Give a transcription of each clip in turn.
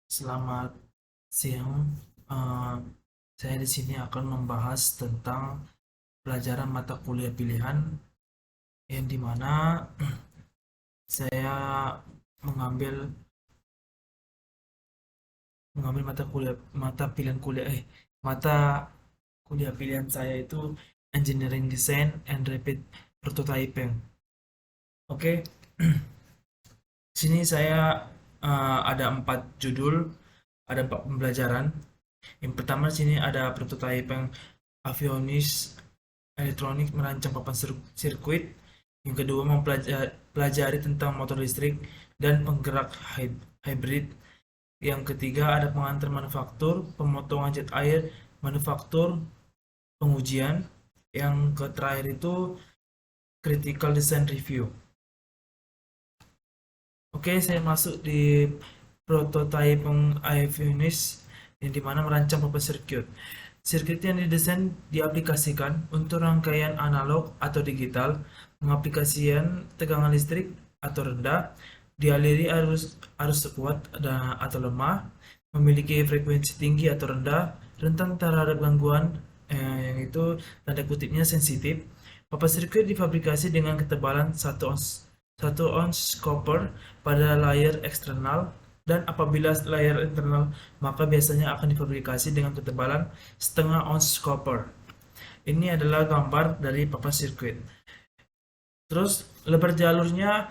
Selamat siang. Eh, saya di sini akan membahas tentang pelajaran mata kuliah pilihan yang dimana saya mengambil mengambil mata kuliah pilihan saya itu Engineering Design and Rapid Prototyping. Oke, sini saya ada 4 judul, ada 4 pembelajaran. Yang pertama di sini ada prototyping avionis elektronik merancang papan sirkuit. Yang kedua mempelajari tentang motor listrik dan penggerak hybrid. Yang ketiga ada pengantar manufaktur, pemotongan jet air, manufaktur, pengujian. Yang terakhir itu critical design review. Oke, saya masuk di prototype avionis yang dimana merancang papan sirkuit. Sirkuit yang didesain diaplikasikan untuk rangkaian analog atau digital, mengaplikasikan tegangan listrik atau rendah, dialiri arus kuat atau lemah, memiliki frekuensi tinggi atau rendah, rentan terhadap gangguan, yang itu tanda kutipnya sensitif. Papan sirkuit difabrikasi dengan ketebalan 1 ons copper pada layar eksternal, dan apabila layar internal maka biasanya akan difabrikasi dengan ketebalan 0,5 ons copper. Ini adalah gambar dari papan sirkuit. Terus lebar jalurnya,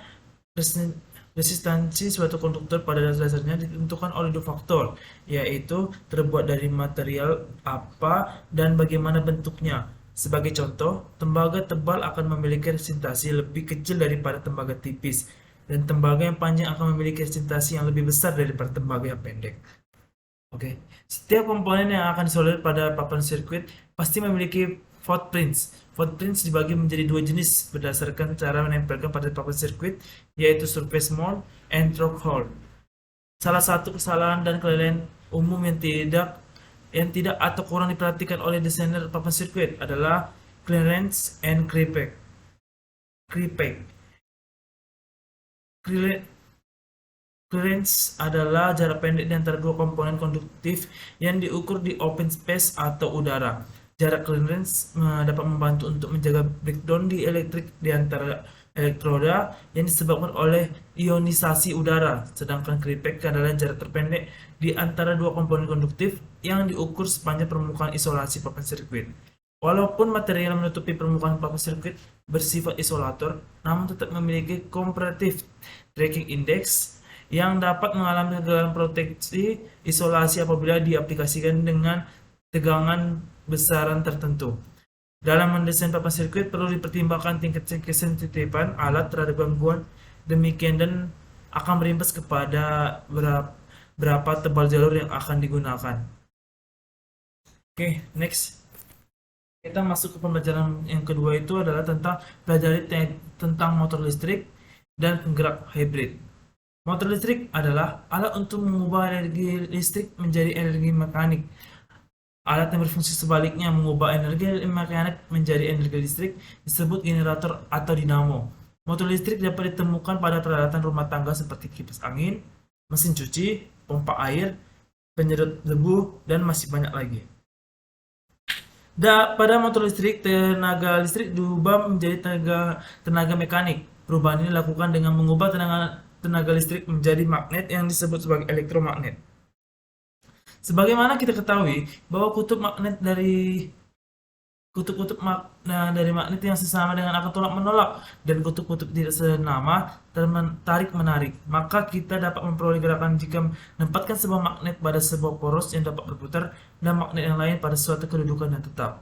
resistansi suatu konduktor pada dasarnya ditentukan oleh 2 faktor, yaitu terbuat dari material apa dan bagaimana bentuknya. Sebagai contoh, tembaga tebal akan memiliki resistasi lebih kecil daripada tembaga tipis, dan tembaga yang panjang akan memiliki resistasi yang lebih besar daripada tembaga yang pendek. Oke, setiap komponen yang akan disolder pada papan sirkuit pasti memiliki footprints. Footprints dibagi menjadi 2 jenis berdasarkan cara menempelkan pada papan sirkuit, yaitu surface mount and through hole. Salah satu kesalahan dan kelelahan umum yang tidak atau kurang diperhatikan oleh desainer papan sirkuit adalah clearance and creepback. Clearance adalah jarak pendek di antara 2 komponen konduktif yang diukur di open space atau udara. Jarak clearance dapat membantu untuk menjaga breakdown di elektrik di antara elektroda yang disebabkan oleh ionisasi udara, sedangkan creepback adalah jarak terpendek di antara 2 komponen konduktif yang diukur sepanjang permukaan isolasi papan sirkuit. Walaupun material yang menutupi permukaan papan sirkuit bersifat isolator, namun tetap memiliki comparative tracking index yang dapat mengalami kegagalan proteksi isolasi apabila diaplikasikan dengan tegangan besaran tertentu. Dalam mendesain papan sirkuit perlu dipertimbangkan tingkat kesensitifan alat terhadap gangguan demikian dan akan berimbas kepada berapa tebal jalur yang akan digunakan. Oke, next. Kita masuk ke pembelajaran yang kedua, itu adalah tentang pelajari tentang motor listrik dan penggerak hybrid. Motor listrik adalah alat untuk mengubah energi listrik menjadi energi mekanik. Alat yang berfungsi sebaliknya mengubah energi mekanik menjadi energi listrik disebut generator atau dinamo. Motor listrik dapat ditemukan pada peralatan rumah tangga seperti kipas angin, mesin cuci, pompa air, penyedot debu, dan masih banyak lagi. Pada motor listrik, tenaga listrik diubah menjadi tenaga mekanik. Perubahan ini dilakukan dengan mengubah tenaga listrik menjadi magnet yang disebut sebagai elektromagnet. Sebagaimana kita ketahui bahwa kutub-kutub dari magnet yang sesama dengan akan tolak menolak, dan kutub-kutub tidak senama tarik menarik, maka kita dapat memperoleh gerakan jika menempatkan sebuah magnet pada sebuah poros yang dapat berputar dan magnet yang lain pada suatu kedudukan yang tetap.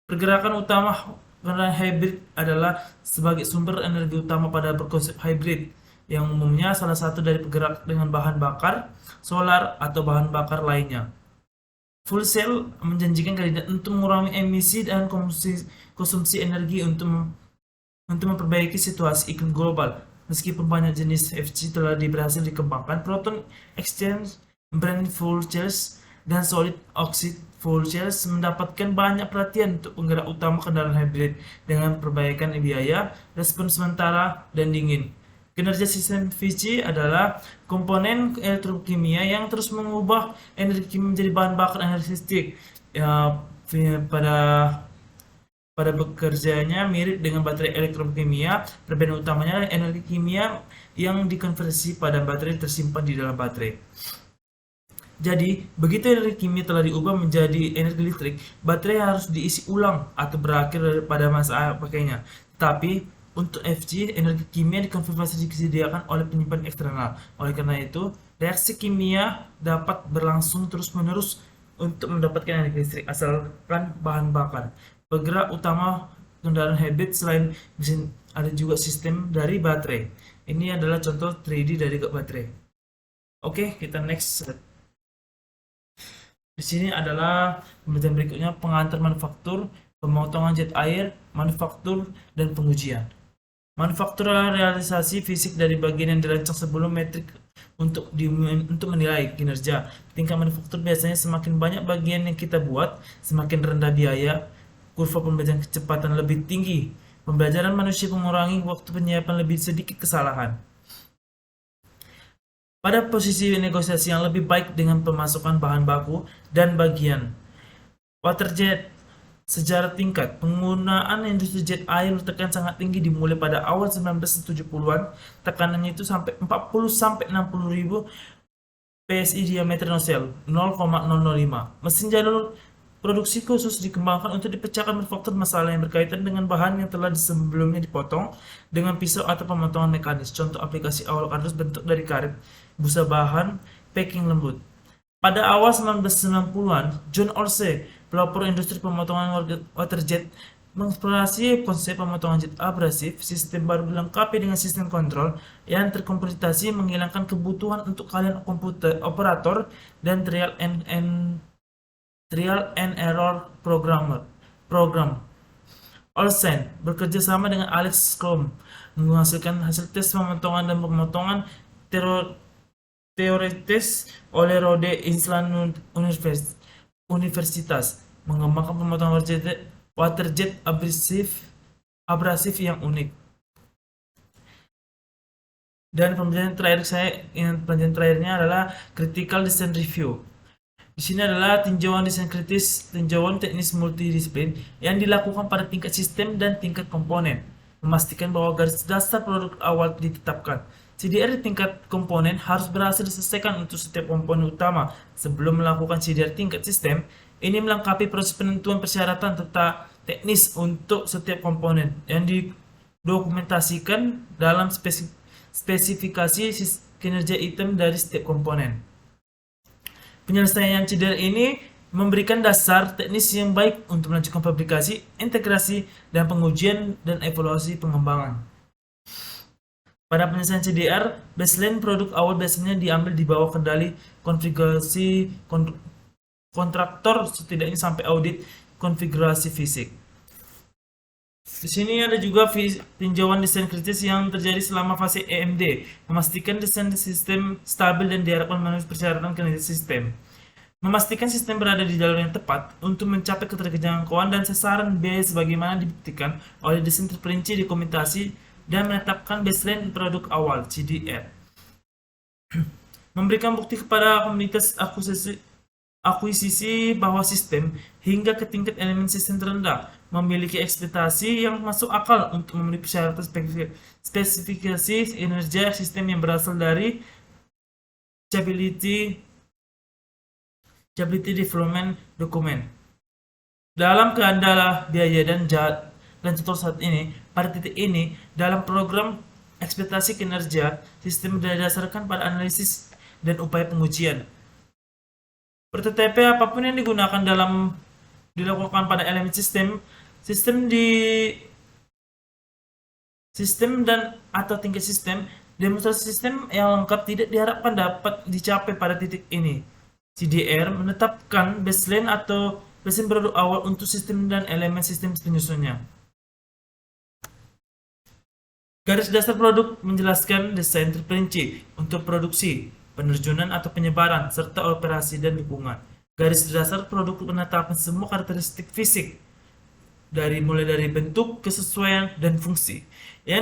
Pergerakan utama kendaraan hybrid adalah sebagai sumber energi utama pada berkonsep hybrid, yang umumnya salah satu dari penggerak dengan bahan bakar solar atau bahan bakar lainnya. Fuel cell menjanjikan kandidat untuk mengurangi emisi dan konsumsi energi untuk memperbaiki situasi iklim global. Meskipun banyak jenis FC telah berhasil dikembangkan, proton exchange membrane fuel cells dan solid oxide fuel cells mendapatkan banyak perhatian untuk penggerak utama kendaraan hybrid dengan perbaikan biaya, respon sementara, dan dingin. Kinerja sistem Fiji adalah komponen elektrokimia yang terus mengubah energi kimia menjadi bahan bakar energi listrik. Ya, pada bekerjanya mirip dengan baterai elektrokimia, perbedaan utamanya adalah energi kimia yang dikonversi pada baterai tersimpan di dalam baterai. Jadi, begitu energi kimia telah diubah menjadi energi listrik, baterai harus diisi ulang atau berakhir pada masa pakainya. Tapi, untuk FG, energi kimia dikonversi disediakan oleh penyimpan eksternal. Oleh karena itu, reaksi kimia dapat berlangsung terus-menerus untuk mendapatkan energi listrik asalkan bahan bakar. Penggerak utama kendaraan hybrid selain mesin ada juga sistem dari baterai. Ini adalah contoh 3D dari baterai. Oke, kita next. Di sini adalah pembelajaran berikutnya pengantar manufaktur, pemotongan jet air, manufaktur, dan pengujian. Manufaktur adalah realisasi fisik dari bagian yang dirancang sebelum metrik untuk menilai kinerja. Tingkat manufaktur biasanya semakin banyak bagian yang kita buat, semakin rendah biaya, kurva pembelajaran kecepatan lebih tinggi. Pembelajaran manusia mengurangi waktu penyiapan lebih sedikit kesalahan. Pada posisi negosiasi yang lebih baik dengan pemasukan bahan baku dan bagian. Waterjet sejarah tingkat penggunaan industri jet air bertekan sangat tinggi dimulai pada awal 1970-an. Tekanannya itu sampai 40 sampai 60 ribu PSI diameter nozzle 0,005. Mesin jalur produksi khusus dikembangkan untuk dipecahkan manufaktur masalah yang berkaitan dengan bahan yang telah sebelumnya dipotong dengan pisau atau pemotongan mekanis. Contoh aplikasi awal kardus bentuk dari karet, busa bahan, packing lembut. Pada awal 1990-an, John Orsay, pelopor industri pemotongan waterjet, mengeksplorasi konsep pemotongan jet abrasif. Sistem baru dilengkapi dengan sistem kontrol yang terkomputerisasi, menghilangkan kebutuhan untuk kalian operator dan trial and error program. Olsen bekerja sama dengan Alex Crom menghasilkan hasil tes pemotongan dan pemotongan teoritis oleh Rhode Island Universitas, mengembangkan pemotongan waterjet abrasif yang unik. Dan pembelajaran terakhirnya adalah critical design review. Di sini adalah tinjauan desain kritis, tinjauan teknis multidisiplin yang dilakukan pada tingkat sistem dan tingkat komponen, memastikan bahwa garis dasar produk awal ditetapkan. CDR di tingkat komponen harus berhasil diselesaikan untuk setiap komponen utama sebelum melakukan CDR tingkat sistem. Ini melengkapi proses penentuan persyaratan tata teknis untuk setiap komponen yang didokumentasikan dalam spesifikasi kinerja item dari setiap komponen. Penyelesaian CDR ini memberikan dasar teknis yang baik untuk melanjutkan fabrikasi, integrasi, dan pengujian dan evaluasi pengembangan. Pada penyelesaian CDR, baseline produk awal biasanya diambil di bawah kendali konfigurasi kontraktor setidaknya sampai audit konfigurasi fisik. Di sini ada juga tinjauan desain kritis yang terjadi selama fase EMD, memastikan desain sistem stabil dan diharapkan memenuhi persyaratan kinerja sistem. Memastikan sistem berada di jalur yang tepat untuk mencapai keterjangkauan dan sasaran biaya sebagaimana dibuktikan oleh desain terperinci, dokumentasi, dan menetapkan baseline produk awal (CDR). Memberikan bukti kepada komunitas akuisisi bahwa sistem hingga ke tingkat elemen sistem terendah memiliki ekspektasi yang masuk akal untuk memenuhi persyaratan spesifikasi kinerja sistem yang berasal dari Stability Development Document. Dalam keandalan biaya dan contoh saat ini, pada titik ini, dalam program ekspektasi kinerja, sistem berdasarkan pada analisis dan upaya pengujian. Per-TTP apapun yang digunakan dilakukan pada elemen sistem dan atau tingkat sistem, demonstrasi sistem yang lengkap tidak diharapkan dapat dicapai pada titik ini. CDR menetapkan baseline atau baseline produk awal untuk sistem dan elemen sistem penyusunnya. Garis dasar produk menjelaskan desain terperinci untuk produksi, penerjunan atau penyebaran, serta operasi dan dukungan. Garis dasar produk menetapkan semua karakteristik fisik, mulai dari bentuk, kesesuaian, dan fungsi yang